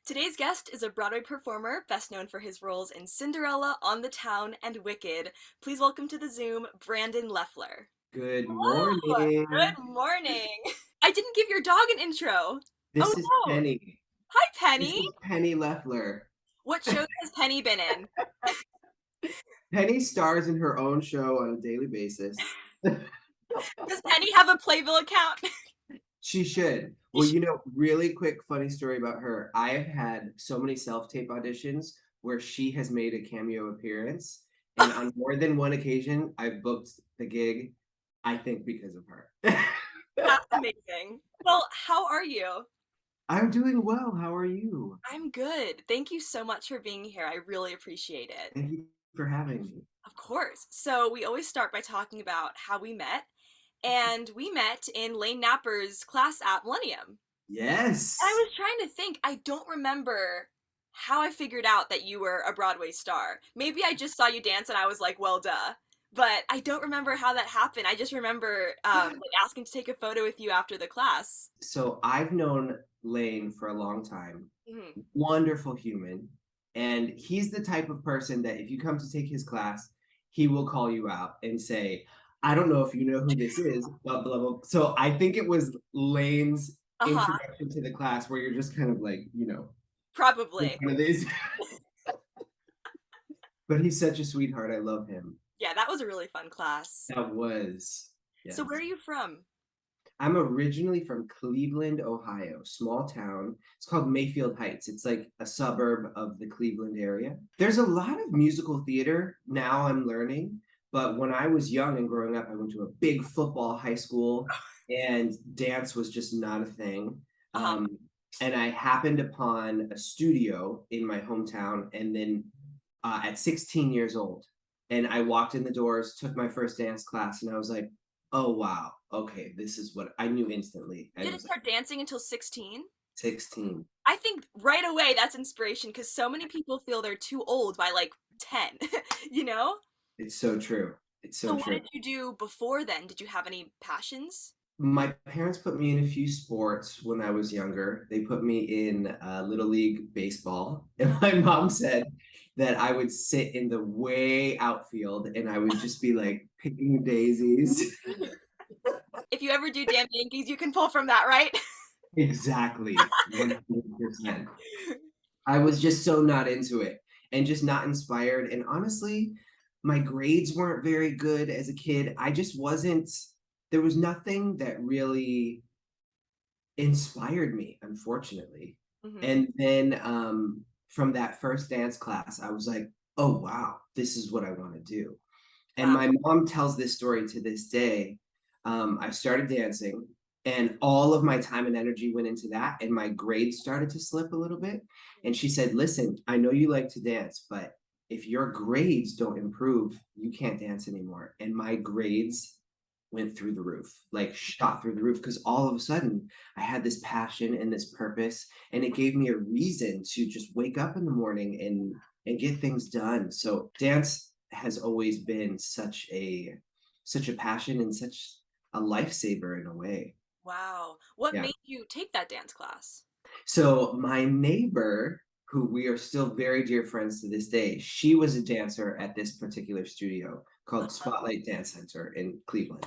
Today's guest is a Broadway performer best known for his roles in Cinderella, On the Town, and Wicked. Please welcome to the Zoom, Brandon Leffler. Good Hello! morning. Good morning! I didn't give your dog an intro. Oh This is no! Penny. Hi, This Penny! is Penny Leffler. What shows has Penny been in? Penny stars in her own show on a daily basis. Does Penny have a Playbill account? She should. Well, really quick funny story about her. I have had so many self-tape auditions where she has made a cameo appearance, and on more than one occasion, I've booked the gig, I think because of her. That's amazing. Well, how are you? I'm doing well. How are you? I'm good. Thank you so much for being here. I really appreciate it. Thank you for having me. Of course. So we always start by talking about how we met, and we met in Lane Napper's class at Millennium. And I Yes. was trying to think, I don't remember how I figured out that you were a Broadway star. Maybe I just saw you dance and I was like, well, duh. But I don't remember how that happened. I just remember like asking to take a photo with you after the class. So I've known Lane for a long time. Mhm. Wonderful human. And he's the type of person that if you come to take his class, he will call you out and say, I don't know if you know who this is, blah, blah, blah. So I think it was Lane's Uh-huh. introduction to the class where you're just kind of like, Probably. one of these. But he's such a sweetheart. I love him. Yeah, that was a really fun class. That was, So where yes. are you from? I'm originally from Cleveland, Ohio, small town. It's called Mayfield Heights. It's like a suburb of the Cleveland area. There's a lot of musical theater now, I'm learning. But when I was young and growing up, I went to a big football high school and dance was just not a thing. Uh-huh. Um, and I happened upon a studio in my hometown. And then at 16 years old, and I walked in the doors, took my first dance class, and I was like, oh wow, okay, this is what I knew instantly. You I didn't was like start dancing until 16? 16. I think right away that's inspiration because so many people feel they're too old by like 10, you know? It's so true. It's So so what true. did you do before then? Did you have any passions? My parents put me in a few sports when I was younger. They put me in Little League baseball. And my mom said that I would sit in the way outfield and I would just be like picking daisies. If you ever do Damn Yankees, you can pull from that, right? Exactly. 100%. I was just so not into it and just not inspired. And honestly, my grades weren't very good as a kid. I just wasn't, there was nothing that really inspired me, unfortunately. Hmm. And then from that first dance class, I was like, oh, wow, this is what I want to do. And Wow. my mom tells this story to this day. I started dancing, and all of my time and energy went into that, and my grades started to slip a little bit. And she said, listen, I know you like to dance, but if your grades don't improve, you can't dance anymore. And my grades went through the roof, like shot through the roof, because all of a sudden I had this passion and this purpose, and it gave me a reason to just wake up in the morning and get things done. So dance has always been such a passion and such a lifesaver in a way. Wow. What Yeah. made you take that dance class? So my neighbor, who we are still very dear friends to this day, she was a dancer at this particular studio called Uh-huh. Spotlight Dance Center in Cleveland.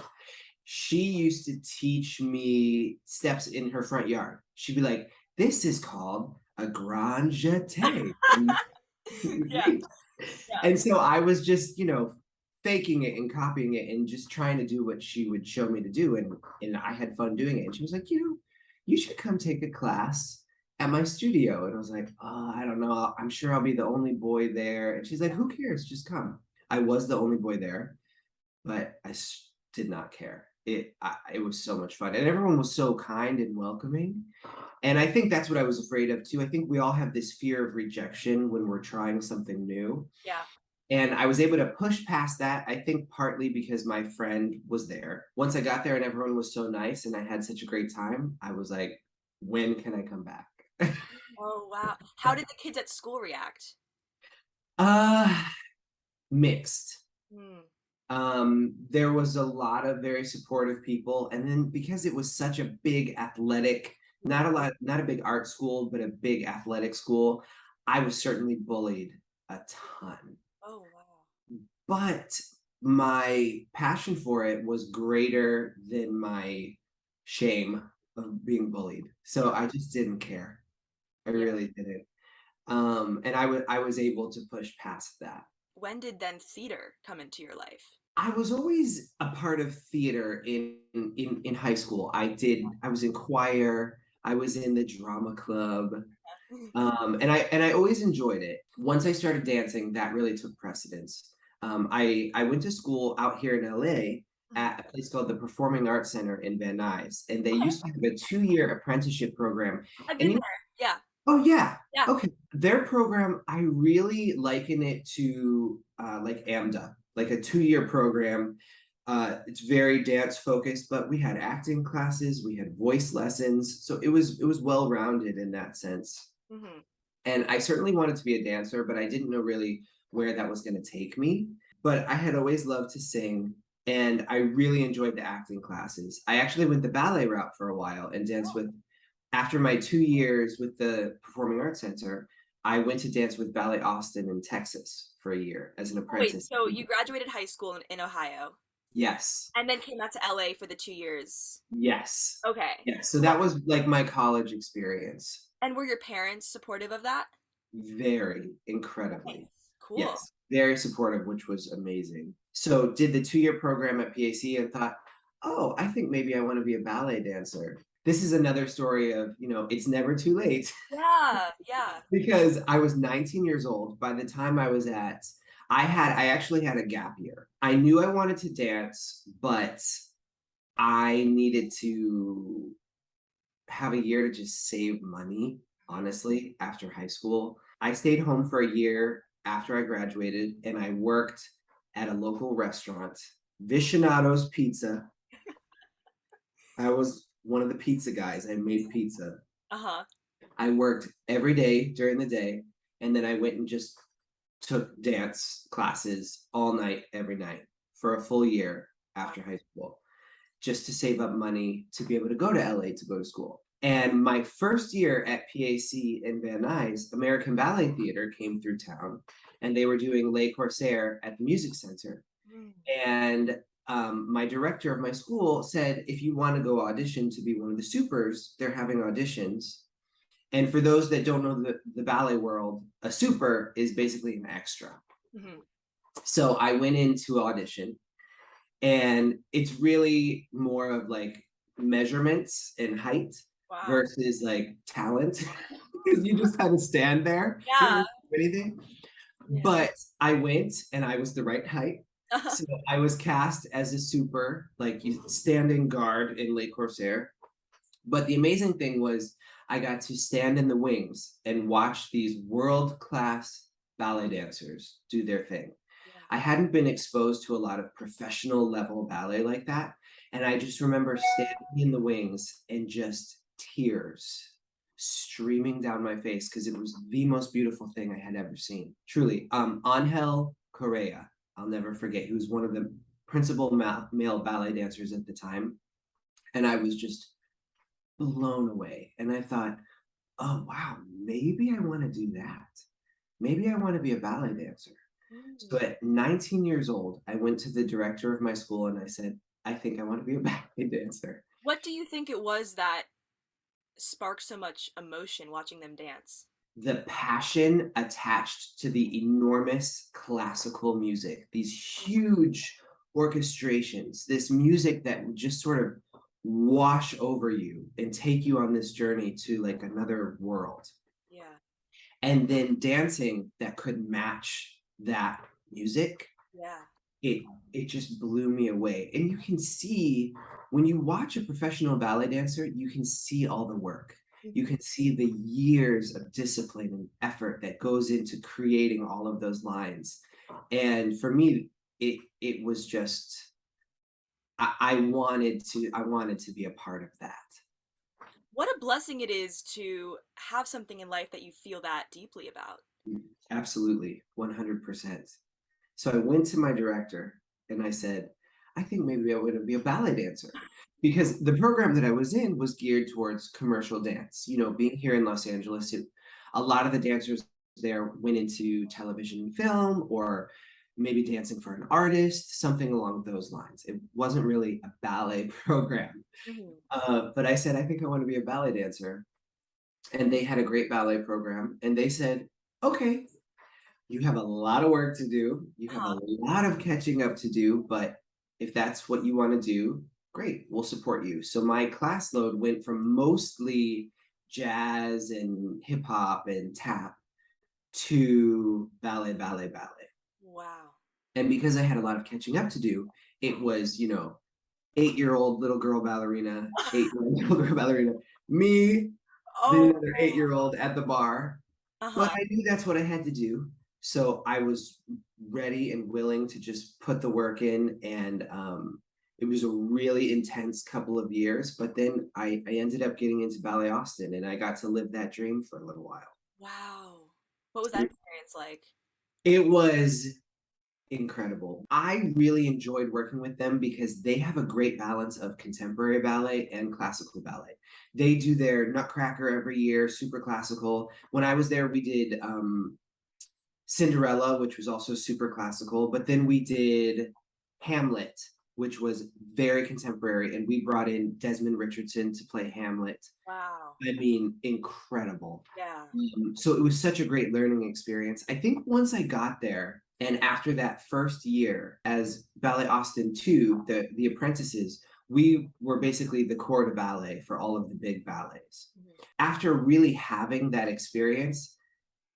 She used to teach me steps in her front yard. She'd be like, this is called a grand jeté. Yeah, yeah. And so I was just, faking it and copying it and just trying to do what she would show me to do. And I had fun doing it. And she was like, you should come take a class at my studio. And I was like, oh, I don't know. I'm sure I'll be the only boy there. And she's like, who cares? Just come. I was the only boy there, but did not care. It was so much fun. And everyone was so kind and welcoming. And I think that's what I was afraid of too. I think we all have this fear of rejection when we're trying something new. Yeah. And I was able to push past that, I think partly because my friend was there. Once I got there and everyone was so nice and I had such a great time, I was like, when can I come back? Oh, wow. How did the kids at school react? uh Mixed. Hmm. There was a lot of very supportive people. And then because it was such a big athletic not a lot, not a big art school, but a big athletic school. I was certainly bullied a ton, Oh, wow. but my passion for it was greater than my shame of being bullied. So Yeah. I just didn't care. I Yeah. really didn't. And I was able to push past that. When did then theater come into your life? I was always a part of theater in high school. I was in choir, I was in the drama club, and I always enjoyed it. Once I started dancing, that really took precedence. I went to school out here in LA Mhm. at a place called the Performing Arts Center in Van Nuys, and they Okay. used to have a 2-year apprenticeship program. I've And been there. Yeah. oh yeah. Yeah. Okay. Their program, I really liken it to like AMDA, like a 2-year program. It's very dance focused, but we had acting classes, we had voice lessons, so it was well rounded in that sense. Hmm. And I certainly wanted to be a dancer, but I didn't know really where that was going to take me. But I had always loved to sing, and I really enjoyed the acting classes. I actually went the ballet route for a while and danced with after my 2 years with the Performing Arts Center, I went to dance with Ballet Austin in Texas for a year as an Oh, wait, apprentice. so you graduated high school in Ohio Yes, and then came out to LA for the 2 years. yes, Okay. yes. So Cool. that was like my college experience. And were your parents supportive of that? Very incredibly. Nice. Cool. Yes, very supportive, which was amazing. So did the 2-year program at PAC and thought, oh, I think maybe I want to be a ballet dancer. This is another story of, it's never too late. Yeah, yeah. Because I was 19 years old by the time I actually had a gap year. I knew I wanted to dance, but I needed to have a year to just save money, Mhm. honestly, after high school. I stayed home for a year after I graduated and I worked at a local restaurant, Vicinato's Pizza. I was one of the pizza guys. I made pizza. Uh-huh. I worked every day during the day, and then I went and just took dance classes all night, every night for a full year Wow. after high school, just to save up money to be able to go to LA to go to school. And my first year at PAC in Van Nuys, American Ballet Theater came through town, and they were doing Les Corsaires at the Music Center. Mm. And my director of my school said, if you want to go audition to be one of the supers, they're having auditions. And for those that don't know the ballet world, a super is basically an extra. Hmm. So I went into audition, and it's really more of like measurements and height Wow. versus like talent, because you just kind of stand there, you don't Yeah. really do anything. Yeah. But I went and I was the right height. So I was cast as a super, like standing guard in Le Corsaire. But the amazing thing was, I got to stand in the wings and watch these world class ballet dancers do their thing. Yeah. I hadn't been exposed to a lot of professional level ballet like that. And I just remember standing in the wings and just tears streaming down my face because it was the most beautiful thing I had ever seen. Truly. Angel Correa, I'll never forget. He was one of the principal male ballet dancers at the time. And I was just blown away. And I thought, oh, wow, maybe I want to do that. Maybe I want to be a ballet dancer. So Mm. at 19 years old, I went to the director of my school and I said, I think I want to be a ballet dancer. What do you think it was that sparked so much emotion watching them dance? The passion attached to the enormous classical music, these huge orchestrations, this music that would just sort of wash over you and take you on this journey to like another world. Yeah. And then dancing that could match that music, Yeah. it it just blew me away. And you can see when you watch a professional ballet dancer, you can see all the work. You Mhm. can see the years of discipline and effort that goes into creating all of those lines. And for me, it was just I wanted to be a part of that. What a blessing it is to have something in life that you feel that deeply about. Absolutely, 100%. So I went to my director and I said, I think maybe I want to be a ballet dancer. Because the program that I was in was geared towards commercial dance. You know, being here in Los Angeles, a lot of the dancers there went into television and film, or maybe dancing for an artist, something along those lines. It wasn't really a ballet program. Mhm. But I said, I think I want to be a ballet dancer. And they had a great ballet program. And they said, okay, you have a lot of work to do. You have Uh-huh. a lot of catching up to do. But if that's what you want to do, great, we'll support you. So my class load went from mostly jazz and hip hop and tap to ballet, ballet, ballet. Wow. And because I had a lot of catching up to do, it was, 8-year-old little girl ballerina, 8-year-old little girl ballerina, me, then Oh. another 8-year-old at the bar. But Uh-huh. I knew that's what I had to do. So I was ready and willing to just put the work in. And it was a really intense couple of years. But then I ended up getting into Ballet Austin, and I got to live that dream for a little while. Wow. What was that experience like? It was incredible. I really enjoyed working with them because they have a great balance of contemporary ballet and classical ballet. They do their Nutcracker every year, super classical. When I was there, we did Cinderella, which was also super classical, but then we did Hamlet, which was very contemporary, and we brought in Desmond Richardson to play Hamlet. Wow. I mean, incredible. Yeah. So it was such a great learning experience. I think once I got there, and after that first year as Ballet Austin 2, the apprentices, we were basically the corps de ballet for all of the big ballets. Mhm. After really having that experience,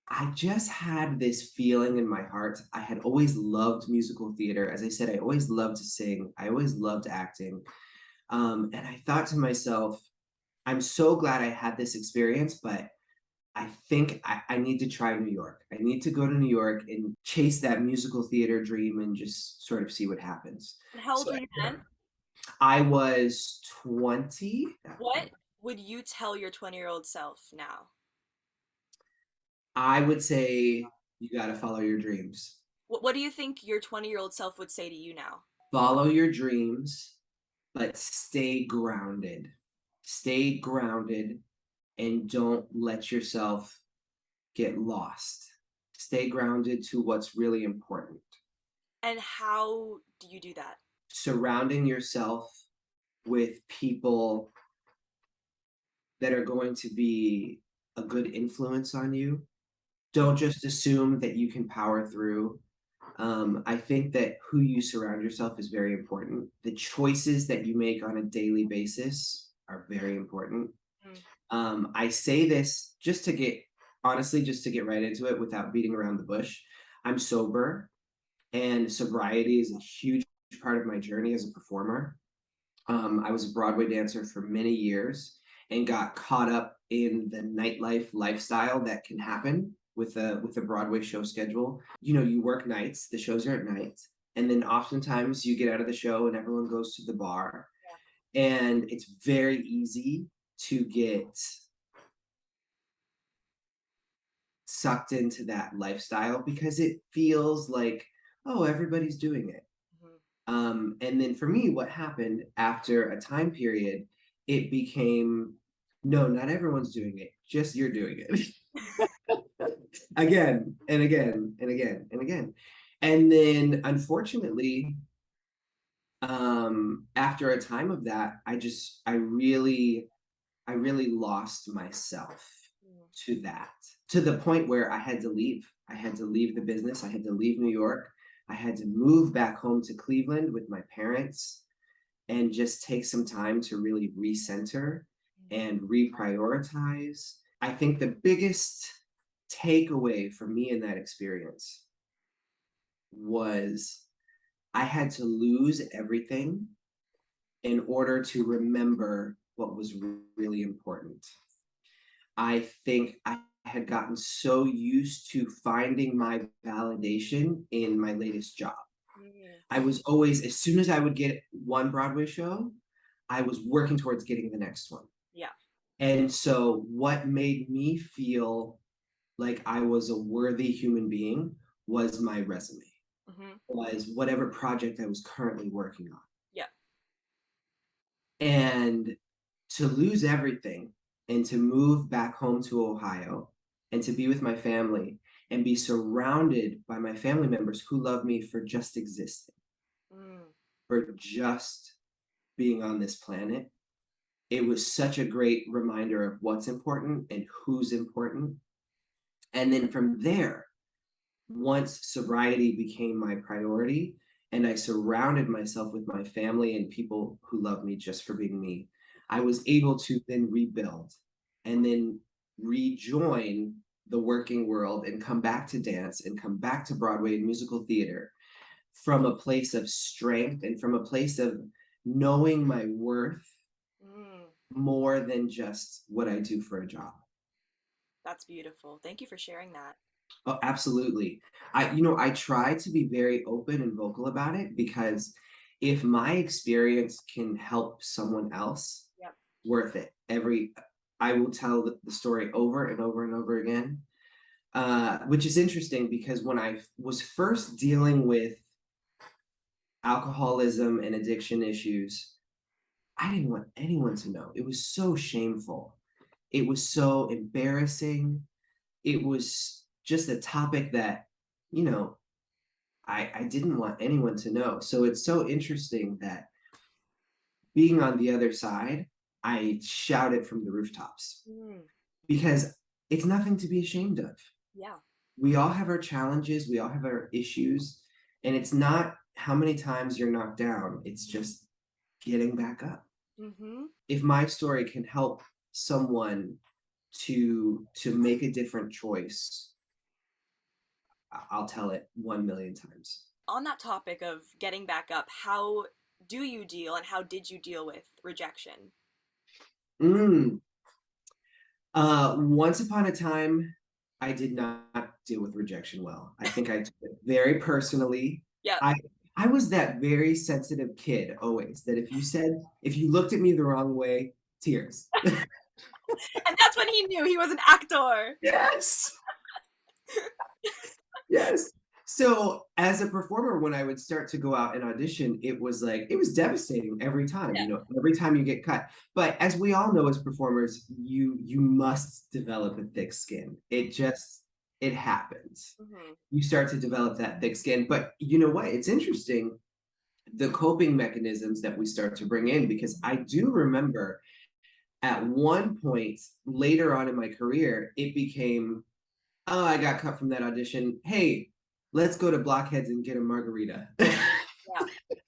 I just had this feeling in my heart. I had always loved musical theater. As I said, I always loved to sing. I always loved acting. And I thought to myself, I'm so glad I had this experience, but I think I need to try New York. I need to go to New York and chase that musical theater dream and just sort of see what happens. And how old So were you then? I was 20. What would you tell your 20-year-old self now? I would say you got to follow your dreams. What do you think your 20-year-old self would say to you now? Follow your dreams, but stay grounded. Stay grounded and don't let yourself get lost. Stay grounded to what's really important. And how do you do that? Surrounding yourself with people that are going to be a good influence on you. Don't just assume that you can power through. I think that who you surround yourself is very important. The choices that you make on a daily basis are very important. Mm. I say this just to get, honestly, just to get right into it without beating around the bush. I'm sober, and sobriety is a huge part of my journey as a performer. I was a Broadway dancer for many years and got caught up in the nightlife lifestyle that can happen with a Broadway show schedule. You know, you work nights, the shows are at night, and then oftentimes you get out of the show and everyone goes to the bar, and it's very easy to get sucked into that lifestyle because it feels like, oh, everybody's doing it. Mhm. And then for me, what happened after a time period, it became, no, not everyone's doing it, just you're doing it. Again and again and again and again. And then unfortunately, after a time of that, I really lost myself Mm. to that, to the point where I had to leave. I had to leave the business. I had to leave New York. I had to move back home to Cleveland with my parents and just take some time to really recenter and reprioritize. I think the biggest takeaway for me in that experience was I had to lose everything in order to remember what was really important. I think I had gotten so used to finding my validation in my latest job. Mm. I was always, as soon as I would get one Broadway show, I was working towards getting the next one. Yeah. And so, what made me feel like I was a worthy human being was my resume, Hmm. was whatever project I was currently working on. And to lose everything and to move back home to Ohio and to be with my family and be surrounded by my family members who love me for just existing, Mm. for just being on this planet. It was such a great reminder of what's important and who's important. And then from there, once sobriety became my priority and I surrounded myself with my family and people who love me just for being me, I was able to then rebuild and then rejoin the working world and come back to dance and come back to Broadway and musical theater from a place of strength and from a place of knowing my worth Mm. more than just what I do for a job. That's beautiful. Thank you for sharing that. Oh, absolutely. I try to be very open and vocal about it because if my experience can help someone else, Yep. worth it. I will tell the story over and over and over again, which is interesting because when I was first dealing with alcoholism and addiction issues, I didn't want anyone to know. It was so shameful. It was so embarrassing. It was just a topic that, you know, I didn't want anyone to know. So it's so interesting that being on the other side, I shout it from the rooftops Mm. because it's nothing to be ashamed of. Yeah. We all have our challenges, we all have our issues, and it's not how many times you're knocked down, it's just getting back up. Mm-hmm. If my story can help someone to make a different choice, I'll tell it 1 million times. On that topic of getting back up, how do you deal and how did you deal with rejection? Mm. Once upon a time, I did not deal with rejection well. I think I took it very personally. Yep. I I was that very sensitive kid always that if you looked at me the wrong way, tears. And that's when he knew he was an actor. Yes. Yes. So as a performer, when I would start to go out and audition, it was like it was devastating every time, Yeah. every time you get cut. But as we all know as performers, you must develop a thick skin. It happens. Mm-hmm. You start to develop that thick skin. But you know what? It's interesting the coping mechanisms that we start to bring in because I do remember at one point later on in my career, it became oh, I got cut from that audition. Hey, let's go to Blockheads and get a margarita. Yeah.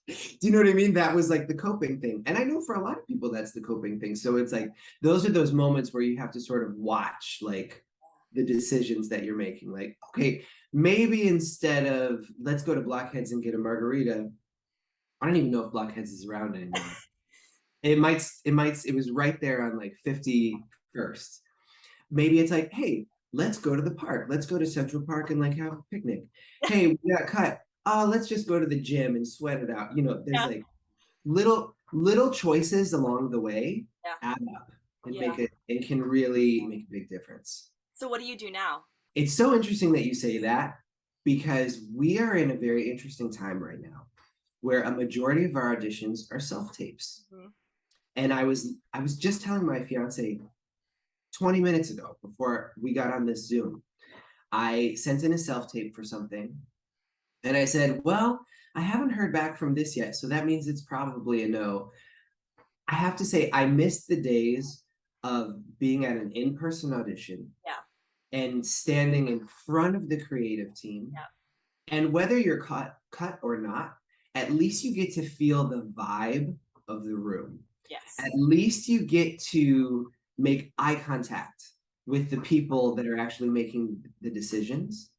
Do you know what I mean? That was like the coping thing. And I know for a lot of people that's the coping thing. So it's like those are those moments where you have to sort of watch like the decisions that you're making. Like, okay, maybe instead of let's go to Blockheads and get a margarita, I don't even know if Blockheads is around anymore. It was right there on like 51st. Maybe it's like, hey, let's go to the park. Let's go to Central Park and like have a picnic. Hey, we got cut. Oh, let's just go to the gym and sweat it out. There's Yeah. like little choices along the way Yeah. add up and Yeah. can really make a big difference. So what do you do now? It's so interesting that you say that because we are in a very interesting time right now where a majority of our auditions are self-tapes. Mm-hmm. And I was just telling my fiance 20 minutes ago before we got on this Zoom, I sent in a self tape for something. And I said, well, I haven't heard back from this yet. So that means it's probably a no. I have to say, I missed the days of being at an in person audition Yeah. and standing in front of the creative team. Yeah. And whether you're cut or not, at least you get to feel the vibe of the room. Yes. At least you get to make eye contact with the people that are actually making the decisions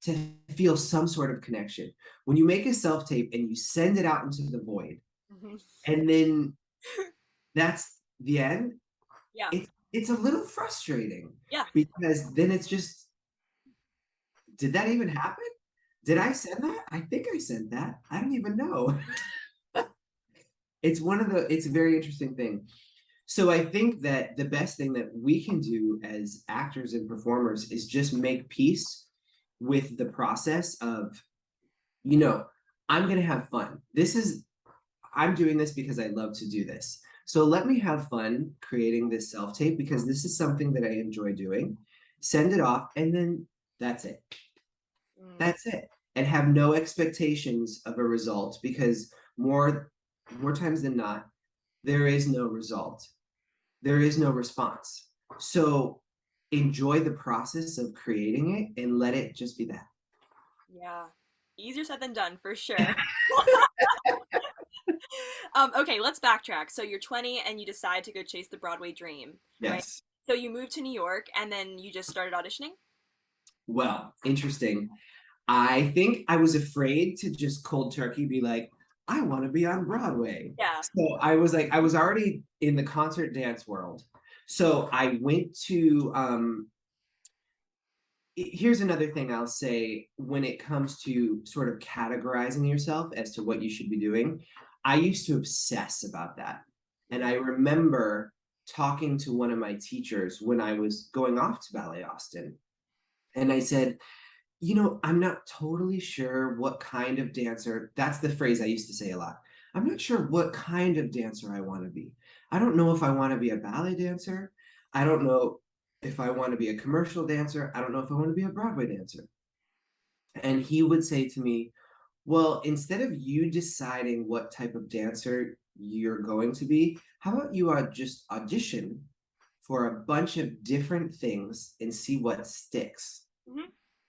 to feel some sort of connection. When you make a self tape and you send it out into the void, Mm-hmm. and then that's the end, Yeah. it's a little frustrating Yeah. because then it's just, did that even happen? Did I send that? I think I sent that. I don't even know. It's a very interesting thing. So I think that the best thing that we can do as actors and performers is just make peace with the process of, you know, I'm going to have fun. I'm doing this because I love to do this. So let me have fun creating this self-tape because this is something that I enjoy doing. Send it off, and then that's it. Mm, That's it. And have no expectations of a result because more times than not, there is no result. There is no response. So enjoy the process of creating it and let it just be that. yeah. Easier said than done for sure. Okay, let's backtrack. So you're 20 and you decide to go chase the Broadway dream, right? Yes. So you moved to New York and then you just started auditioning? Well, interesting. I think I was afraid to just cold turkey be like, I want to be on Broadway. Yeah. So I was like, I was already in the concert dance world. So I went to here's another thing I'll say when it comes to sort of categorizing yourself as to what you should be doing. I used to obsess about that. And I remember talking to one of my teachers when I was going off to Ballet Austin. And I said, I'm not totally sure what kind of dancer, that's the phrase I used to say a lot. I'm not sure what kind of dancer I want to be. I don't know if I want to be a ballet dancer. I don't know if I want to be a commercial dancer. I don't know if I want to be a Broadway dancer. And he would say to me, well, instead of you deciding what type of dancer you're going to be, how about you just audition for a bunch of different things and see what sticks? Hmm.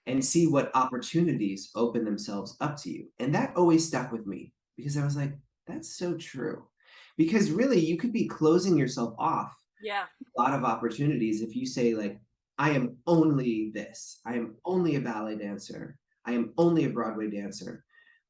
And see what opportunities open themselves up to you. And that always stuck with me because I was like, that's so true. Because really, you could be closing yourself off Yeah. a lot of opportunities if you say, like, I am only this, I am only a ballet dancer, I am only a Broadway dancer.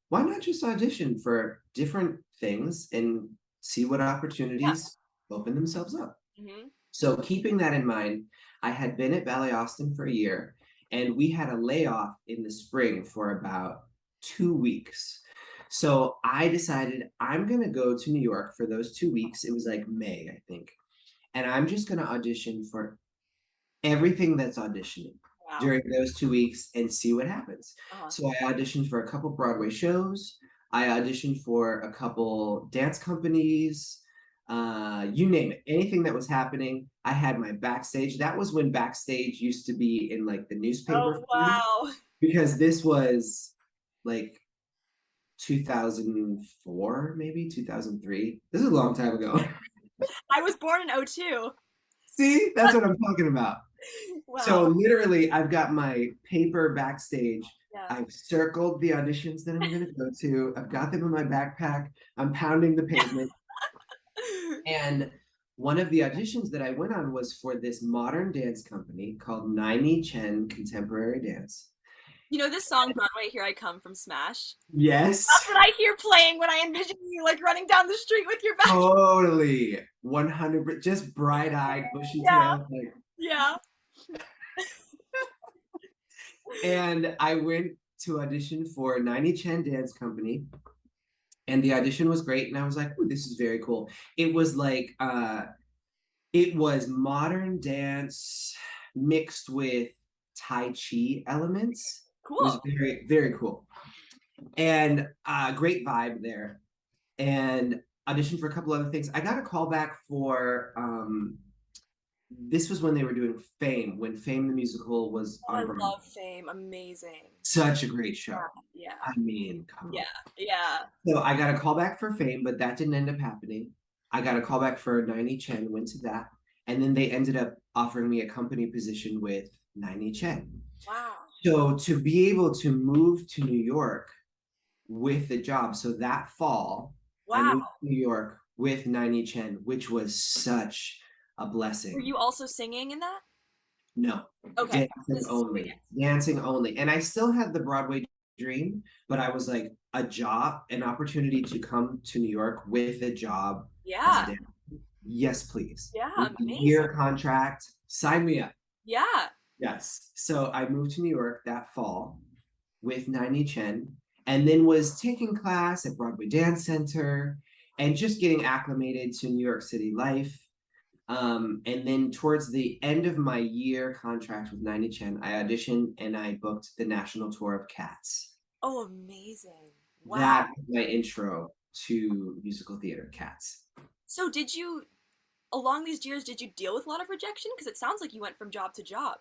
Why not just audition for different things and see what Yeah. opportunities open themselves up? Hmm. So keeping that in mind, I had been at Ballet Austin for a year, and we had a layoff in the spring for about 2 weeks. So I decided I'm gonna go to New York for those 2 weeks. It was like May, I think, and I'm just gonna audition for everything that's auditioning Wow. during those 2 weeks and see what happens. Uh-huh. So I auditioned for a couple Broadway shows. I auditioned for a couple dance companies. You name it, anything that was happening. I had my backstage. That was when backstage used to be in like the newspaper Oh, form, wow. because this was like 2004, maybe 2003. This is a long time ago. I was born in '02. See, that's what I'm talking about. So Wow. literally, I've got my paper backstage. Yeah. I've circled the auditions that I'm going to go to. I've got them in my backpack. I'm pounding the pavement. And one of the auditions that I went on was for this modern dance company called Nini Chen Contemporary Dance. You know this song Broadway Here I Come from Smash? Yes, That's what I hear playing when I envision you like running down the street with your back. totally. 100, just bright-eyed, Yeah. bushy-tailed, like. Yeah. And I went to audition for Nini Chen Dance Company, and the audition was great, and I was like, "Ooh, this is very cool." It was like it was modern dance mixed with Tai Chi elements. It was Cool. very, very cool. And great vibe there. And auditioned for a couple other things. I got a call back for this was when they were doing Fame, when Fame the musical was Oh, I on Broadway. love Fame. Amazing. Such a great show. Yeah. I mean, come Yeah. on. Yeah. So I got a call back for Fame, but that didn't end up happening. I got a call back for Nini Chen, went to that, and then they ended up offering me a company position with Nini Chen. Wow. So to be able to move to New York with the job, so that fall I Wow. moved to New York with Nini Chen, which was such a Were blessing. you also singing in that? No, Okay. dancing This is straight only, dancing only. And I still had the Broadway dream, but I was like, a job, an opportunity to come to New York with a job as a Yeah. dancer. Yes, please. Yeah. With a Amazing. year contract, sign me up. Yeah. Yes. So I moved to New York that fall with Nini Chen, and then was taking class at Broadway Dance Center and just getting acclimated to New York City life. And then towards the end of my year contract with Nini Chen, I auditioned and I booked the national tour of Cats. Oh, amazing. Wow. That was my intro to musical theater, Cats. So did you, along these years, did you deal with a lot of rejection? Because it sounds like you went from job to job.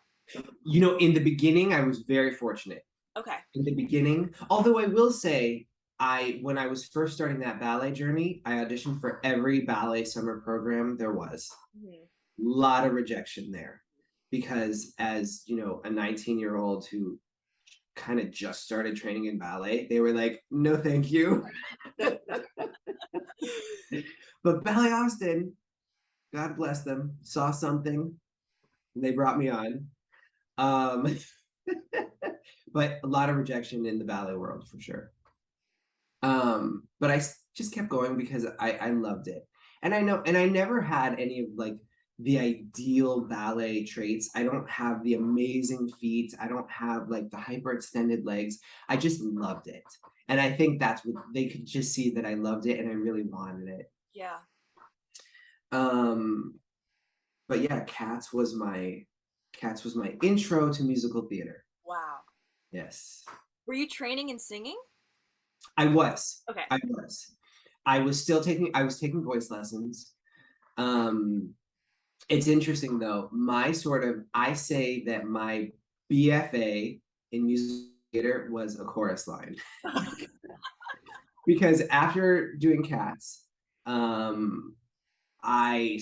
You know, in the beginning, I was very fortunate. Okay. In the beginning, although I will say, when I was first starting that ballet journey, I auditioned for every ballet summer program there was. Mhm. A lot of rejection there because as you know, a 19-year-old who kind of just started training in ballet, they were like, no, thank you. But Ballet Austin, God bless them, saw something. They brought me on. Um, but a lot of rejection in the ballet world for sure. But I just kept going because I loved it. And I know, and I never had any of like the ideal ballet traits. I don't have the amazing feet. I don't have like the hyper extended legs. I just loved it. And I think that's what they could just see, that I loved it and I really wanted it. Yeah. Um, but yeah, Cats was my intro to musical theater. Wow. Yes. Were you training and singing? I was. Okay. I was. I was taking voice lessons. Um, it's interesting though. I say that my BFA in music theater was a chorus line. Because after doing Cats, um, I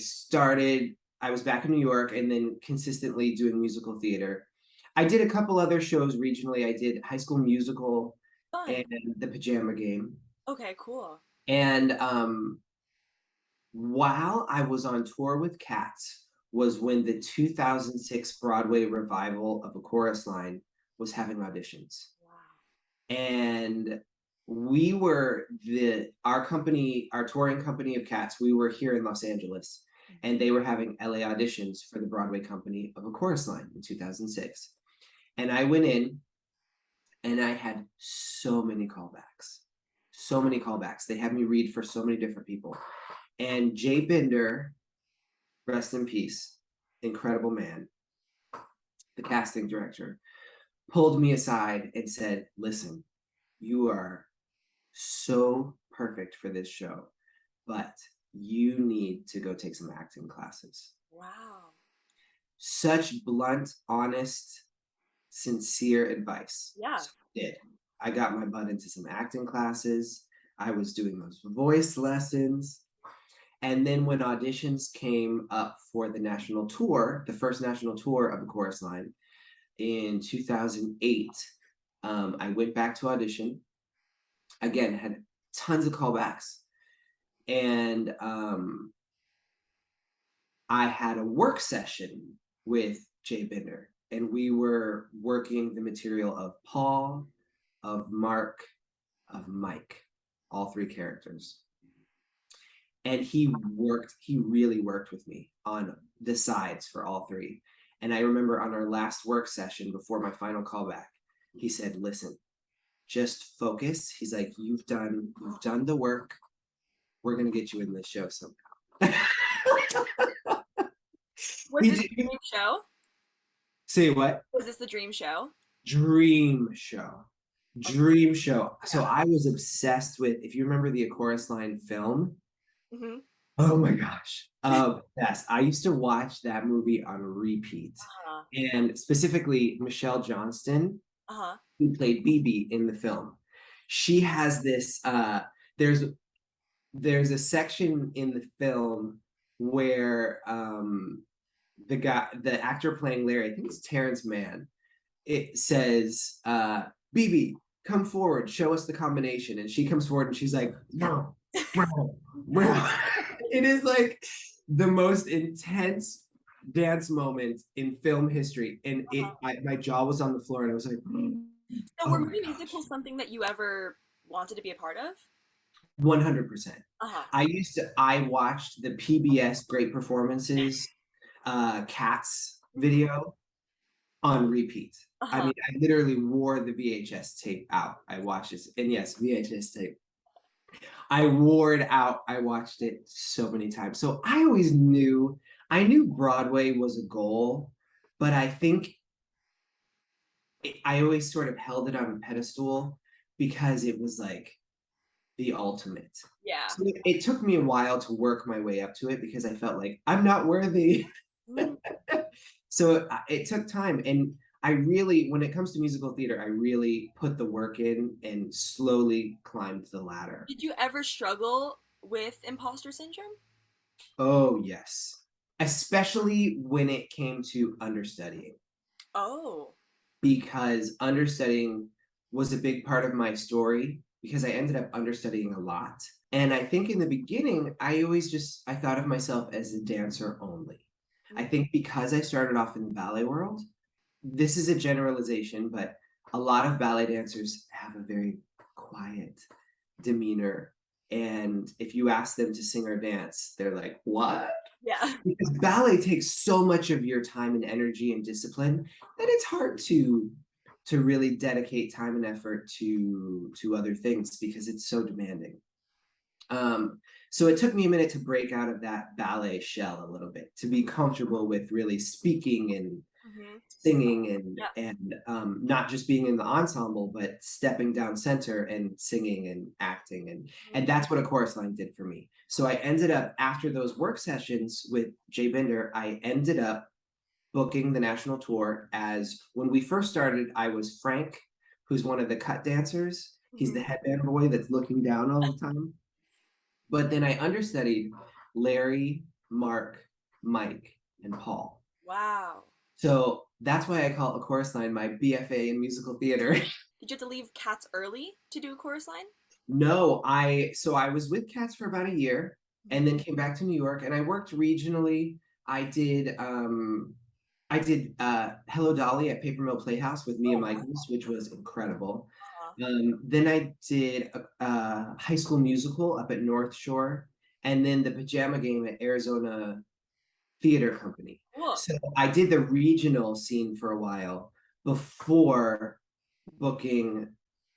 was back in New York and then consistently doing musical theater. I did a couple other shows regionally. I did High School Musical Fun. and The Pajama Game. Okay, cool. And while I was on tour with Cats was when the 2006 Broadway revival of A Chorus Line was having auditions. Wow. And we were our touring company of Cats, we were here in Los Angeles and they were having LA auditions for the Broadway company of A Chorus Line in 2006. And I went in and I had so many callbacks. So many callbacks. They had me read for so many different people. And Jay Binder, rest in peace, incredible man, the casting director, pulled me aside and said, listen, you are so perfect for this show, but you need to go take some acting classes. Wow. Such blunt, honest, sincere advice. Yeah. So I did. I got my butt into some acting classes. I was doing those voice lessons. And then when auditions came up for the national tour, the first national tour of the Chorus Line in 2008, I went back to audition. Again, had tons of callbacks. And I had a work session with Jay Binder, and we were working the material of Paul, of Mark, of Mike, all three characters. And he really worked with me on the sides for all three. And I remember on our last work session before my final callback, he said, listen, just focus. He's like, you've done the work. We're gonna get you in this show somehow. Was He this did. the dream show? Say what? Was this the dream show? Dream show. Dream show. So Yeah. I was obsessed with, if you remember the A Chorus Line film, Mm-hmm. oh my gosh. Yes, I used to watch that movie on repeat. Uh-huh. And specifically, Michelle Johnston, Uh-huh. who played BB in the film. She has this, there's a section in the film where the actor playing Larry, I think it's Terrence Mann, it says, BB, come forward, show us the combination. And she comes forward and she's like, no, no, no. It is like the most intense dance moment in film history. And my jaw was on the floor and I was like, So oh were my movie gosh. musicals something that you ever wanted to be a part of? 100%. Uh-huh. I watched the PBS Great Performances Cats video on repeat. I Uh-huh. mean, I literally wore the VHS tape out. I watched this, and yes, VHS tape. I wore it out. I watched it so many times. So I knew Broadway was a goal, but I think I always sort of held it on a pedestal because it was like the ultimate. Yeah. So it took me a while to work my way up to it because I felt like I'm not worthy. Mm. So it took time. And I really, when it comes to musical theater, I really put the work in and slowly climbed the ladder. Did you ever struggle with imposter syndrome? Oh, yes. Especially when it came to understudying, Oh. because understudying was a big part of my story because I ended up understudying a lot. And I think in the beginning, I thought of myself as a dancer only. I Mm. think because I started off in the ballet world, this is a generalization, but a lot of ballet dancers have a very quiet demeanor. And if you ask them to sing or dance, they're like, what? Yeah. Because ballet takes so much of your time and energy and discipline that it's hard to really dedicate time and effort to other things because it's so demanding. So it took me a minute to break out of that ballet shell a little bit, to be comfortable with really speaking and Hmm. singing and Yeah. not just being in the ensemble, but stepping down center and singing and acting, and that's what a chorus line did for me. So I ended up after those work sessions with Jay Binder, I ended up booking the national tour. As when we first started, I was Frank, who's one of the cut dancers. He's Hmm. the headband boy that's looking down all the time. But then I understudied Larry, Mark, Mike, and Paul. Wow. So that's why I call a chorus line my BFA in musical theater. Did you have to leave Cats early to do a chorus line? No, I was with Cats for about a year and Mhm. then came back to New York and I worked regionally. I did Hello Dolly at Paper Mill Playhouse with Mia Oh, wow. Michaels, which was incredible. Uh-huh. Then I did a High School Musical up at North Shore, and then the Pajama Game at Arizona Theater Company. Cool. So I did the regional scene for a while before booking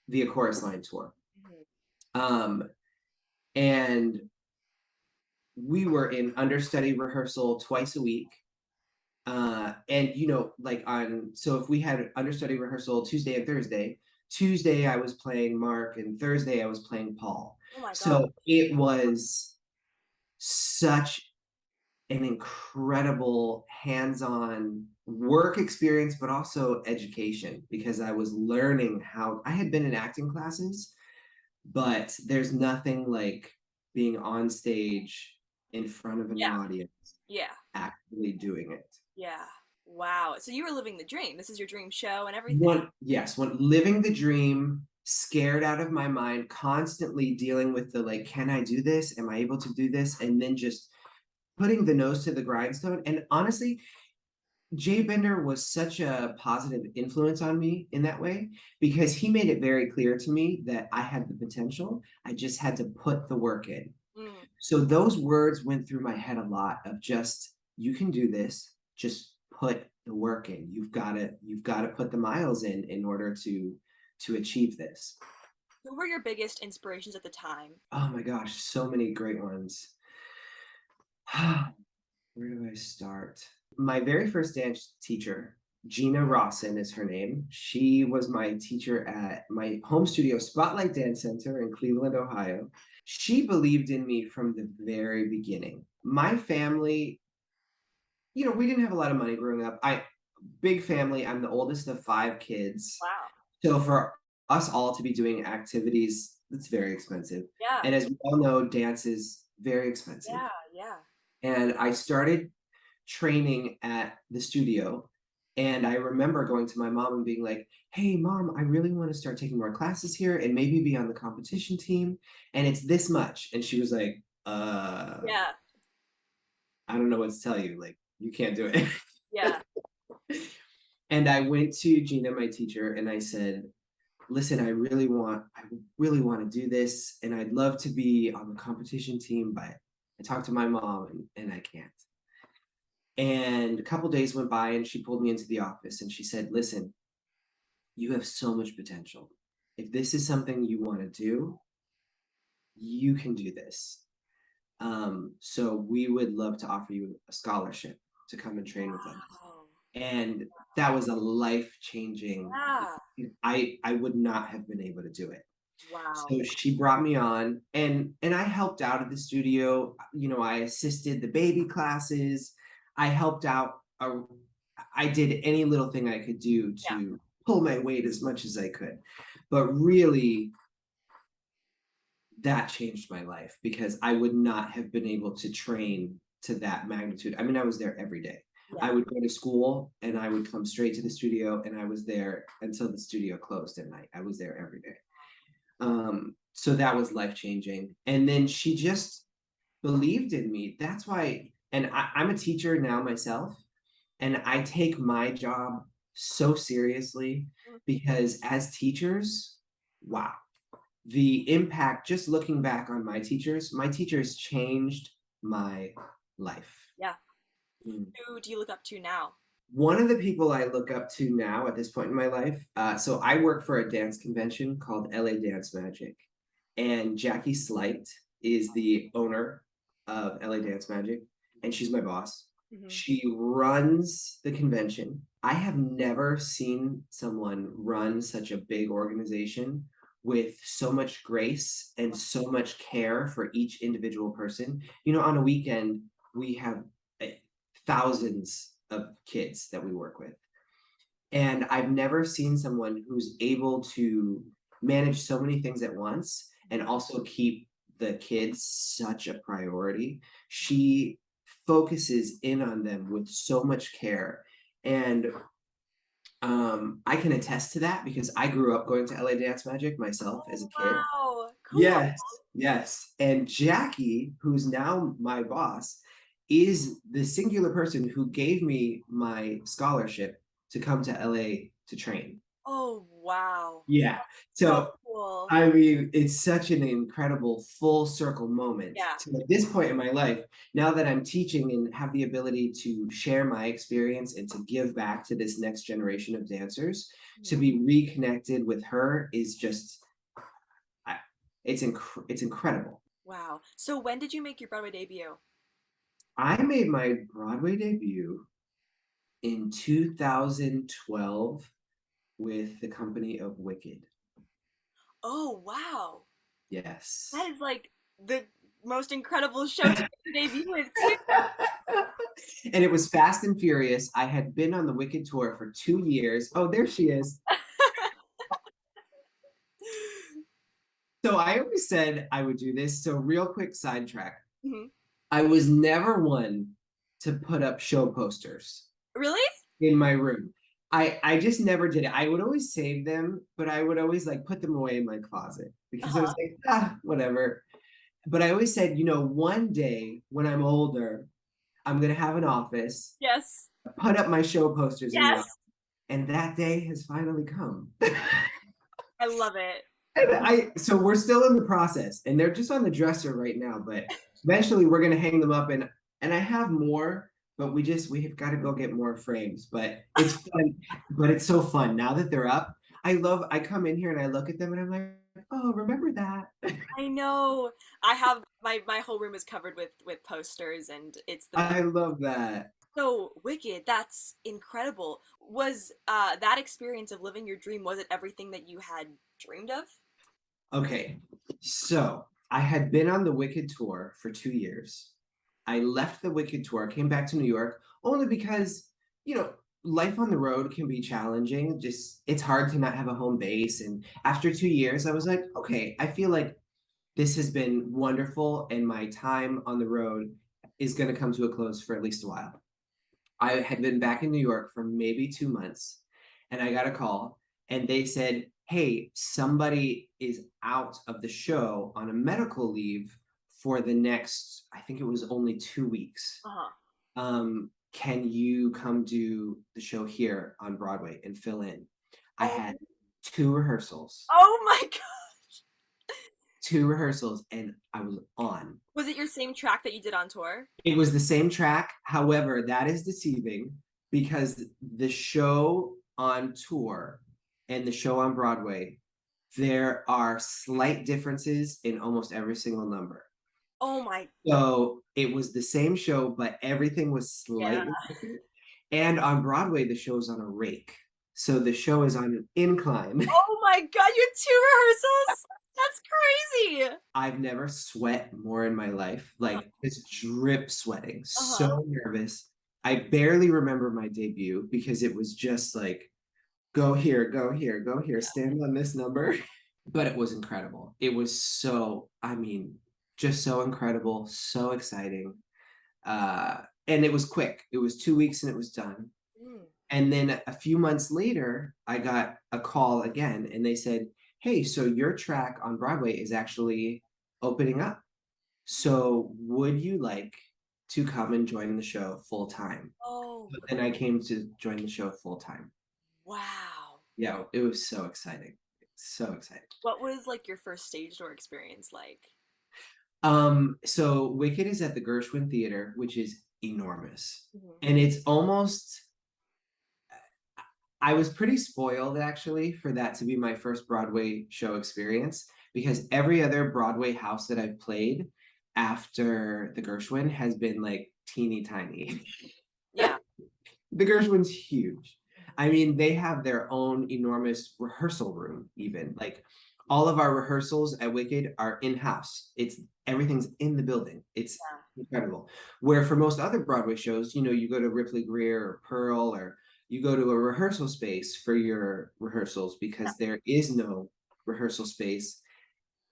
the A Chorus Line tour. Mhm. Um, and we were in understudy rehearsal twice a week. And like so if we had understudy rehearsal Tuesday and Thursday, Tuesday I was playing Mark and Thursday I was playing Paul. Oh my God. So it was such an incredible hands-on work experience, but also education because I was learning how I had been in acting classes, but there's nothing like being on stage in front of an Yeah. audience Yeah. actually doing it. Yeah. Wow. So you were living the dream. This is your dream show and everything. One living the dream, scared out of my mind, constantly dealing with the like, can I do this? Am I able to do this? And then just putting the nose to the grindstone. And honestly, Jay Bender was such a positive influence on me in that way because he made it very clear to me that I had the potential. I just had to put the work in. Mm. So those words went through my head a lot of just, you can do this, just put the work in. You've got to put the miles in order to achieve this. Who were your biggest inspirations at the time? Oh my gosh, so many great ones. Where do I start? My very first dance teacher, Gina Rawson is her name. She was my teacher at my home studio, Spotlight Dance Center in Cleveland, Ohio. She believed in me from the very beginning. My family, we didn't have a lot of money growing up. Big family. I'm the oldest of five kids. Wow. So for us all to be doing activities, it's very expensive. Yeah. And as we all know, dance is very expensive. Yeah. Yeah. And I started training at the studio. And I remember going to my mom and being like, hey, mom, I really want to start taking more classes here and maybe be on the competition team. And it's this much. And she was like, Yeah. I don't know what to tell you. Like, you can't do it. Yeah. And I went to Gina, my teacher, and I said, listen, I really want to do this. And I'd love to be on the competition team, but I talked to my mom and I can't. And a couple days went by and she pulled me into the office and she said, listen, you have so much potential. If this is something you want to do, you can do this. So we would love to offer you a scholarship to come and train with us. Wow. And that was a life changing. Yeah. I would not have been able to do it. Wow. So she brought me on, and I helped out at the studio. You know, I assisted the baby classes. I helped out. I did any little thing I could do Yeah. to pull my weight as much as I could. But really, that changed my life because I would not have been able to train to that magnitude. I mean, I was there every day. I Yeah. would go to school and I would come straight to the studio, and I was there until the studio closed at night. I was there every day. So that was life changing. And then she just believed in me. That's why, and I'm a teacher now myself, and I take my job so seriously Mm. because as teachers, wow, the impact, just looking back on my teachers changed my life. Yeah. Mm. Who do you look up to now? One of the people I look up to now at this point in my life, so I work for a dance convention called LA Dance Magic, and Jackie Slight is the owner of LA Dance Magic, and she's my boss. Hmm. She runs the convention. I have never seen someone run such a big organization with so much grace and so much care for each individual person. You know, on a weekend, we have thousands of kids that we work with. And I've never seen someone who's able to manage so many things at once and also keep the kids such a priority. She focuses in on them with so much care. And I can attest to that because I grew up going to LA Dance Magic myself as a Oh, kid. wow. Cool. Yes, yes. And Jackie, who's now my boss, is the singular person who gave me my scholarship to come to LA to train. Oh, wow. Yeah. So So, cool. I mean, it's such an incredible full circle moment Yeah. to at this point in my life. Now that I'm teaching and have the ability to share my experience and to give back to this next generation of dancers, to Mhm. be reconnected with her is just, I, it's incredible. Wow. So when did you make your Broadway debut? I made my Broadway debut in 2012 with the company of Wicked. Oh, wow. That Yes. is like the most incredible show to make your debut with, too. And it was Fast and Furious. I had been on the Wicked tour for 2 years. Oh, there she is. So I always said I would do this. So, real quick sidetrack. Mhm. I was never one to put up show posters Really? in my room. I just never did it. I would always save them, but I would always like put them away in my closet because I was Uh-huh. like, whatever. But I always said, one day when I'm older, I'm gonna have an office, Yes. put up my show posters in the office, Yes. and that day has finally come. I love it. And so we're still in the process, and they're just on the dresser right now, but eventually we're gonna hang them up, and I have more, but we have got to go get more frames. But it's fun, but it's so fun now that they're up. I come in here and I look at them and I'm like, oh, remember that? I know. I have my whole room is covered with posters and it's the best. I love that. So Wicked, that's incredible. Was that experience of living your dream, was it everything that you had dreamed of? Okay, so I had been on the Wicked tour for 2 years. I left the Wicked tour, came back to New York only because, life on the road can be challenging. Just it's hard to not have a home base. And after 2 years, I was like, okay, I feel like this has been wonderful, and my time on the road is going to come to a close for at least a while. I had been back in New York for maybe 2 months, and I got a call, and they said, hey, somebody is out of the show on a medical leave for the next, I think it was only 2 weeks. Uh-huh. Can you come do the show here on Broadway and fill in? I had Oh, two rehearsals, oh my God. two rehearsals, and I was on. Was it your same track that you did on tour? It was the same track. However, that is deceiving because the show on tour and the show on Broadway, there are slight differences in almost every single number. Oh my, So it was the same show, but everything was yeah. slightly different. And on Broadway, the show is on a rake. So the show is on an incline. Oh my God, you had two rehearsals? That's crazy. I've never sweat more in my life, like just drip sweating, Uh-huh. so nervous. I barely remember my debut because it was just like, go here, go here, go here, stand on this number. But it was incredible. It was so, I mean, just so incredible, so exciting. And it was quick. It was 2 weeks and it was done. Mm. And then a few months later, I got a call again and they said, hey, so your track on Broadway is actually opening up. So would you like to come and join the show full time? Oh, And I came to join the show full time. wow. Yeah, it was so exciting. So exciting. What was like your first stage door experience like? So Wicked is at the Gershwin Theater, which is enormous. Mhm. And it's almost, I was pretty spoiled actually for that to be my first Broadway show experience because every other Broadway house that I've played after the Gershwin has been like teeny tiny. Yeah. The Gershwin's huge. Mhm. I mean, they have their own enormous rehearsal room, even. Like all of our rehearsals at Wicked are in-house. It's everything's in the building. It's Yeah. incredible. Where for most other Broadway shows, you know, you go to Ripley Greer or Pearl, or you go to a rehearsal space for your rehearsals Yeah. because there is no rehearsal space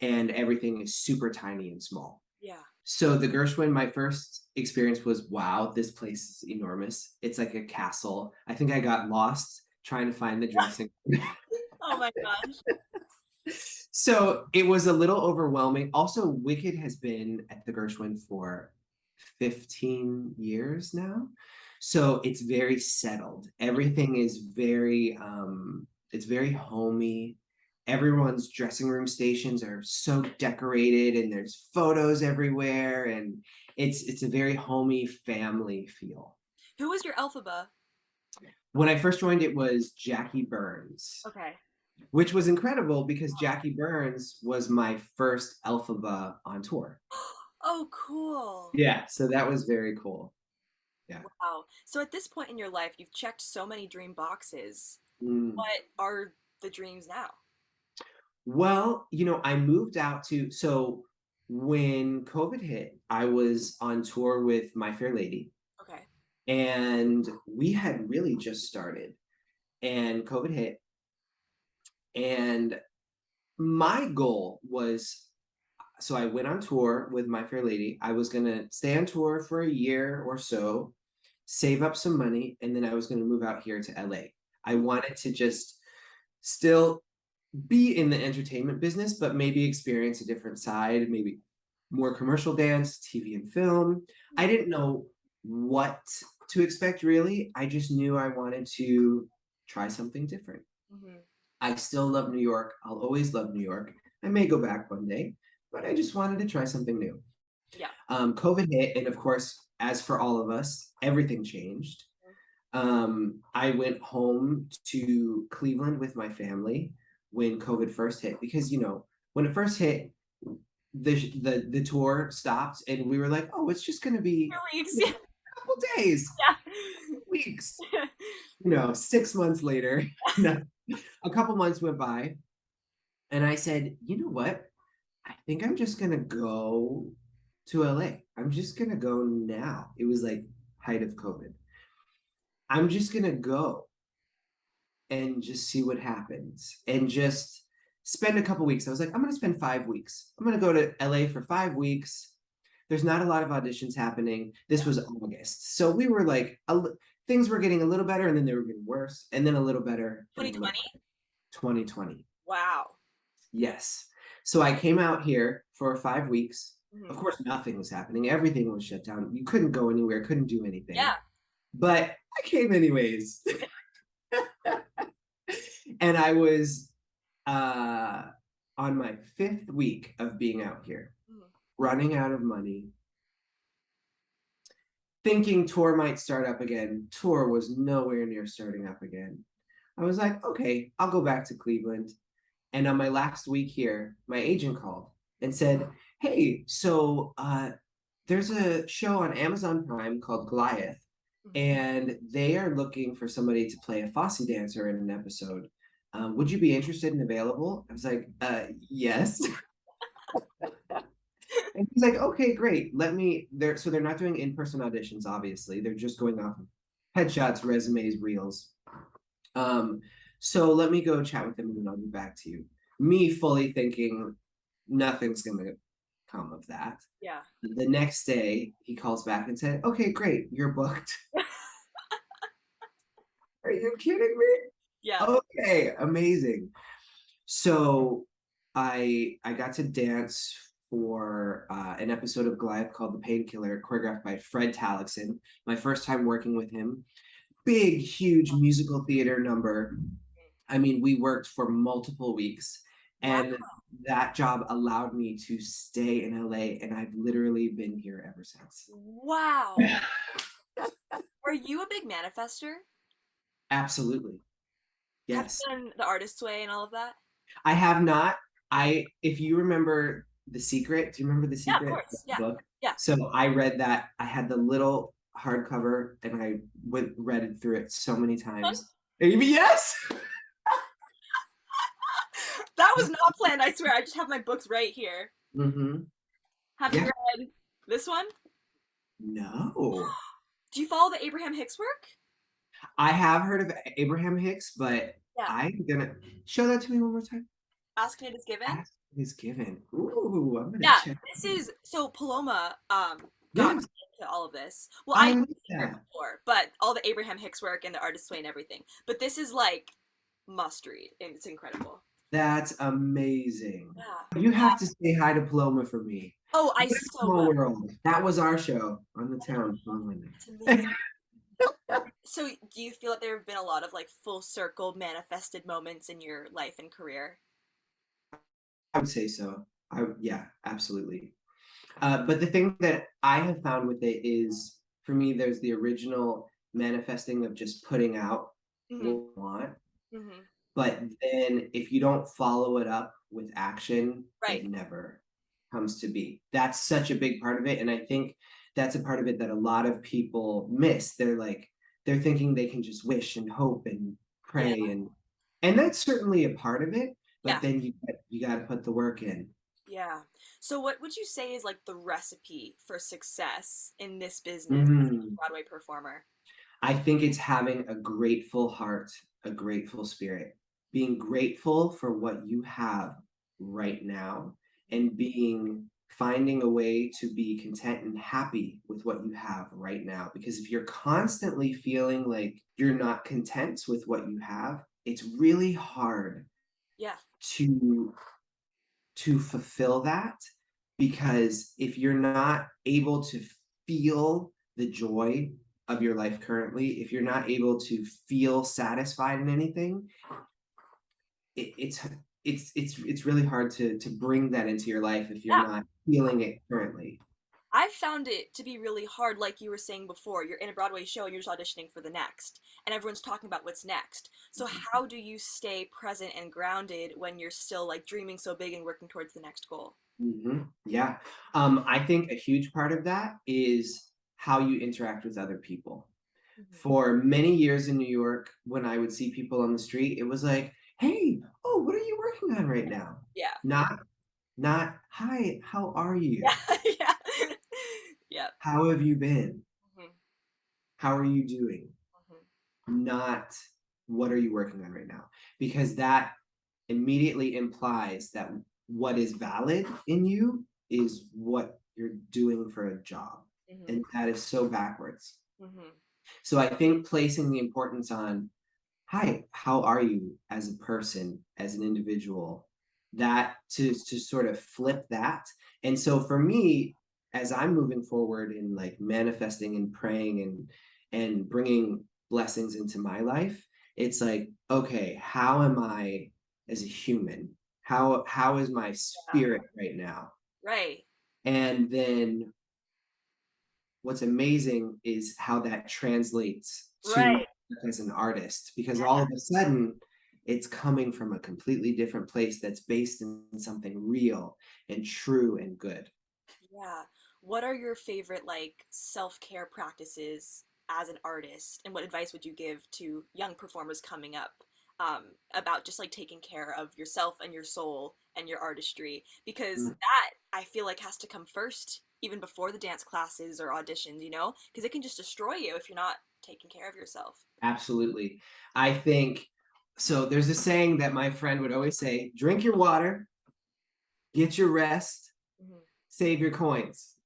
and everything is super tiny and small. Yeah. So the Gershwin, my first experience was, wow, this place is enormous. It's like a castle. I think I got lost trying to find the dressing. Oh my gosh. So it was a little overwhelming. Also, Wicked has been at the Gershwin for 15 years now. So it's very settled. Everything is it's very homey. Everyone's dressing room stations are so decorated and there's photos everywhere and it's a very homey family feel. Who was your Elphaba? When I first joined, it was Jackie Burns, Okay. which was incredible because Jackie Burns was my first Elphaba on tour. Oh, cool. Yeah, so that was very cool. Yeah. Wow. So at this point in your life, you've checked so many dream boxes. Mm. What are the dreams now? Well, you know, I moved out to, so when COVID hit, I was on tour with My Fair Lady, Okay. and we had really just started, and COVID hit, and my goal was, so I went on tour with My Fair Lady. I was gonna stay on tour for a year or so, save up some money, and then I was gonna move out here to LA. I wanted to just still be in the entertainment business, but maybe experience a different side, maybe more commercial dance, TV and film. I didn't know what to expect really. I just knew I wanted to try something different. Mm-hmm. I still love New York. I'll always love New York. I may go back one day, but I just wanted to try something new. Yeah. COVID hit, and of course, as for all of us, everything changed. I went home to Cleveland with my family when COVID first hit because you know when it first hit, the tour stopped and we were like, oh, it's just gonna be 2 weeks. a couple days, Yeah. weeks. Yeah. You know, 6 months later, no, a couple months went by, and I said, you know what? I think I'm just gonna go to LA. I'm just gonna go now. It was like height of COVID. I'm just gonna go and just see what happens and just spend a couple weeks. I was like, I'm going to spend 5 weeks. I'm going to go to LA for 5 weeks. There's not a lot of auditions happening. This was August. So we were like, things were getting a little better and then they were getting worse and then a little better and a little 2020? better. 2020. Wow. Yes. So I came out here for 5 weeks. Of Hmm. course, nothing was happening. Everything was shut down. You couldn't go anywhere, couldn't do anything. Yeah. But I came anyways. And I was uh, on my 5th week of being out here, Mhm. running out of money, thinking tour might start up again. Tour was nowhere near starting up again. I was like, okay, I'll go back to Cleveland. And on my last week here, my agent called and said, hey, so there's a show on Amazon Prime called Goliath, Mhm. and they are looking for somebody to play a Fosse dancer in an episode. Would you be interested and available? I was like, yes. And he's like, okay, great. They're not doing in-person auditions, obviously. They're just going off of headshots, resumes, reels. Um, so let me go chat with them and then I'll get back to you. Me fully thinking nothing's gonna come of that. Yeah. The next day, he calls back and said, okay, great, you're booked. Are you kidding me? Yeah. Okay, amazing. So I got to dance for an episode of Goliath called The Painkiller, choreographed by Fred Talixon. My first time working with him. Big, huge musical theater number. I mean, we worked for multiple weeks, Wow. and that job allowed me to stay in LA, and I've literally been here ever since. Wow. Are you a big manifester? Absolutely. Have Yes. you done the artist's way and all of that? I have not. If you remember The Secret, do you remember The Yeah, of Secret course. Yeah. book? Yeah. So I read that. I had the little hardcover and I read it through it so many times. Yes. That was not planned, I swear. I just have my books right here. Mm-hmm. Have you Yeah. read this one? No. Do you follow the Abraham Hicks work? I have heard of Abraham Hicks, but Yeah. I'm gonna show that to me one more time. Ask and it is given. Ask is given. Ooh, I'm gonna Yeah, check. this is so Paloma got me Yes, into all of this. Well, I I knew like The Secret that. before, but all the Abraham Hicks work and the artist's way and everything. But this is like must read and it's incredible. That's amazing. Yeah. You have to say hi to Paloma for me. Oh, I What a so small will. world. That was our show on the town. It's amazing. So, do you feel that there have been a lot of like full circle manifested moments in your life and career? I would say so. Yeah, absolutely. But the thing that I have found with it is, for me, there's the original manifesting of just putting out what Hmm. you want. Hmm. But then if you don't follow it up with action, it Right. never comes to be. That's such a big part of it. And I think that's a part of it that a lot of people miss. They're thinking they can just wish and hope and Yeah. pray and that's certainly a part of it, Yeah. but then you got to put the work in. Yeah. So, what would you say is like the recipe for success in this business as a Mhm. Broadway performer? I think it's having a grateful heart, a grateful spirit, being grateful for what you have right now, and finding a way to be content and happy with what you have right now. Because if you're constantly feeling like you're not content with what you have, it's really hard Yeah. to fulfill that, because if you're not able to feel the joy of your life currently, if you're not able to feel satisfied in anything, it, it's really hard to bring that into your life if you're Yeah. not feeling it currently. I found it to be really hard, like you were saying before. You're in a Broadway show and you're just auditioning for the next, and everyone's talking about what's next. So, how do you stay present and grounded when you're still like dreaming so big and working towards the next goal? Yeah. I think a huge part of that is how you interact with other people. Hmm. For many years in New York, when I would see people on the street, it was like, hey, oh, what are you working on right now? Yeah. Not, hi, how are you? Yeah. Yeah. Yeah. How have you been? Hmm. How are you doing? Hmm. Not, what are you working on right now? Because that immediately implies that what is valid in you is what you're doing for a job. Hmm. And that is so backwards. Hmm. So I think placing the importance on, hi, how are you as a person, as an individual, that to sort of flip that. And so for me, as I'm moving forward in like manifesting and praying and bringing blessings into my life, it's like, okay, how am I as a human? How is my Yeah. spirit right now? Right. And then what's amazing is how that translates to my Right. work as an artist, because Yeah. all of a sudden it's coming from a completely different place that's based in something real and true and good. Yeah. What are your favorite like self-care practices as an artist, and what advice would you give to young performers coming up about just like taking care of yourself and your soul and your artistry, because Mm, that I feel like has to come first, even before the dance classes or auditions, you know, because it can just destroy you if you're not taking care of yourself. absolutely. I think so. There's a saying that my friend would always say: drink your water, get your rest, Hmm. save your coins.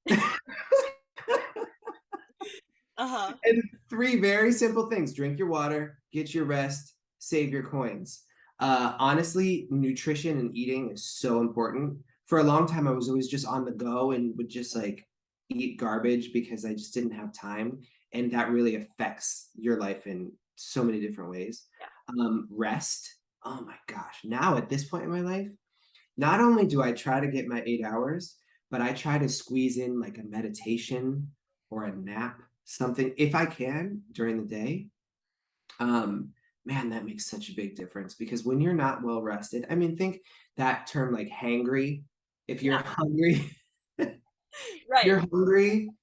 Uh-huh. And three very simple things: drink your water, get your rest, save your coins. Honestly, nutrition and eating is so important. For a long time, I was always just on the go and would just like eat garbage because I just didn't have time. And that really affects your life in so many different ways. Yeah. Rest. Oh my gosh. Now at this point in my life, not only do I try to get my 8 hours, but I try to squeeze in like a meditation or a nap, something if I can during the day. Um, Man, that makes such a big difference because when you're not well rested, I mean, think that term like hangry. If you're Yeah. hungry, Right.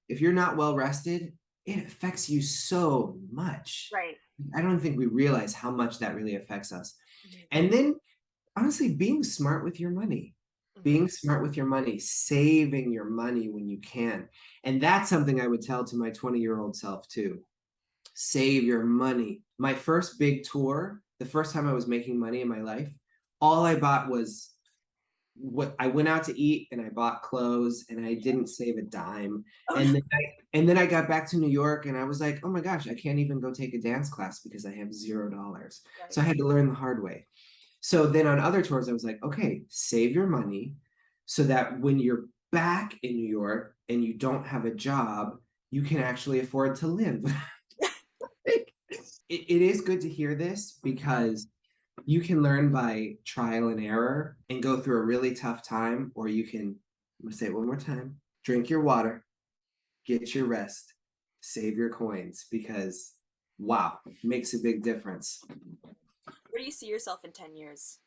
if you're not well rested, it affects you so much. Right. I don't think we realize how much that really affects us. Hmm. And then honestly, being smart with your money, Hmm. being smart with your money, saving your money when you can. And that's something I would tell to my 20-year-old self too. Save your money. My first big tour, the first time I was making money in my life, all I bought was what I went out to eat and I bought clothes and I didn't save a dime. Oh no. And then I got back to New York and I was like, oh my gosh, I can't even go take a dance class because I have $0. Right. So I had to learn the hard way. So then on other tours, I was like, okay, save your money so that when you're back in New York and you don't have a job, you can actually afford to live. It is good to hear this because you can learn by trial and error and go through a really tough time, or you can, I'm gonna say it one more time: drink your water, get your rest, save your coins, because wow, it makes a big difference. Where do you see yourself in 10 years?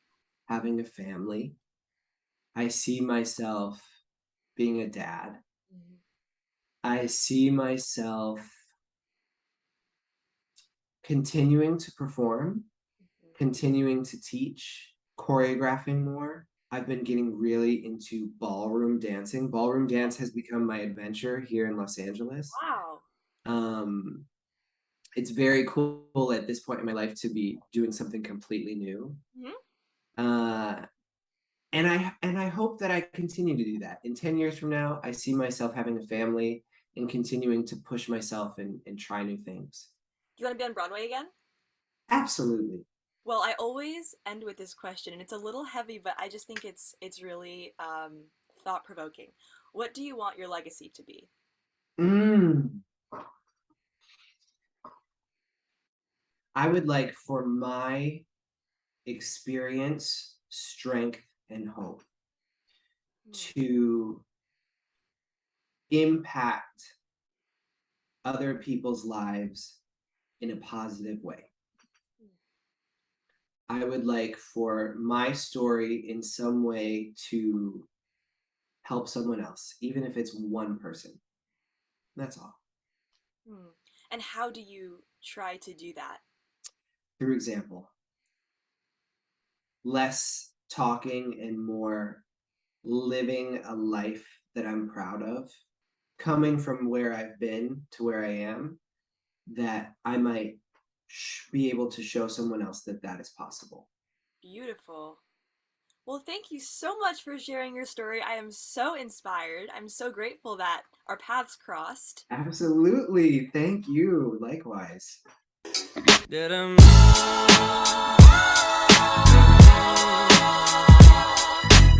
Having a family, I see myself being a dad. Hmm. I see myself continuing to perform, continuing to teach, choreographing more. I've been getting really into ballroom dancing. Ballroom dance has become my adventure here in Los Angeles. Wow. Um, it's very cool at this point in my life to be doing something completely new. Hmm. Uh, and I hope that I continue to do that. In 10 years from now, I see myself having a family and continuing to push myself and try new things. Do you want to be on Broadway again? Absolutely. Well, I always end with this question, and it's a little heavy, but I just think it's really thought provoking. What do you want your legacy to be? Mm. I would like for my experience, strength, and hope Hmm. to impact other people's lives in a positive way. I would like for my story in some way to help someone else, even if it's one person. That's all. Hmm. And how do you try to do that? Through example, less talking and more living a life that I'm proud of, coming from where I've been to where I am, that I might be able to show someone else that that is possible. Beautiful. Well, thank you so much for sharing your story. I am so inspired. I'm so grateful that our paths crossed. Absolutely. Thank you. Likewise.